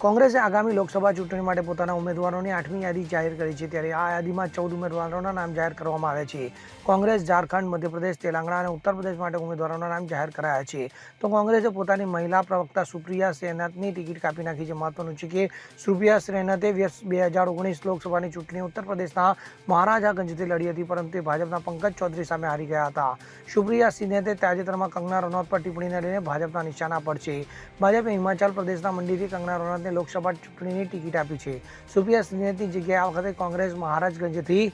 કોંગ્રેસે આગામી લોકસભા ચૂંટણી માટે પોતાના ઉમેદવારોની 8મી યાદી જાહેર કરી છે, ત્યારે આ યાદીમાં 14 ઉમેદવારોના નામ જાહેર કરવામાં આવ્યા છે. કોંગ્રેસ ઝારખંડ, મધ્યપ્રદેશ, તેલંગાણા અને ઉત્તર પ્રદેશ માટે ઉમેદવારોના નામ જાહેર કરાયા છે. તો કોંગ્રેસે પોતાની મહિલા પ્રવક્તા સુપ્રિયા સેહનાતની ટિકિટ કાપી નાખી છે. મહત્વનું છે કે સુપ્રિયા સેહનાતે વર્ષ 2019 લોકસભાની ચૂંટણી ઉત્તર પ્રદેશના મહારાજાગંજથી લડી હતી, પરંતુ તે ભાજપના પંકજ ચૌધરી સામે હારી ગયા હતા. સુપ્રિયા સેહનાતે તાજેતરમાં કંગના રનૌત પર ટિપ્પણીને લઈને ભાજપના નિશાના પર છે. ભાજપે હિમાચલ પ્રદેશના મંડીથી કંગના રનૌતને લોકસભા ચૂંટણીની ટિકિટ આપી છે. સુપ્રિયા સેહનાતની જગ્યાએ આ વખતે કોંગ્રેસ મહારાજગંજથી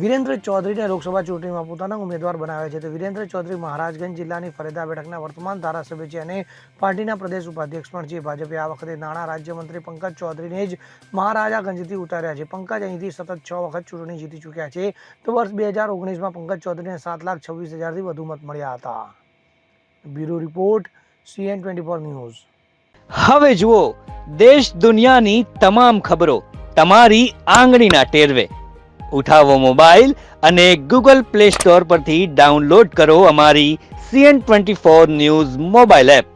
વિરેન્દ્ર ચૌધરીને લોકસભા ચૂંટણીમાં પોતાના ઉમેદવાર બનાવ્યા છે. તો વિરેન્દ્ર ચૌધરી મહારાજગંજ જિલ્લાની ફરેદા બેઠકના વર્તમાન ધારાસભ્ય છે અને પાર્ટીના પ્રદેશ ઉપાધ્યક્ષ પણ છે. ભાજપે આ વખતે નાણાં રાજ્યમંત્રી પંકજ ચૌધરીને જ મહારાજાગંજથી ઉતાર્યા છે. પંકજ અહીંથી સતત 6 વખત ચૂંટણી જીતી ચૂક્યા છે. તો વર્ષ 2019માં પંકજ ચૌધરીને 7,26,000થી વધુ મત મળ્યા હતા. Bureau report, CN24 news. હવે જુઓ દેશ દુનિયાની તમામ ખબરો તમારી આંગળીના ટેરવે. ઉઠાવો મોબાઈલ અને Google Play Store પરથી ડાઉનલોડ કરો અમારી CN24 ન્યૂઝ મોબાઈલ એપ.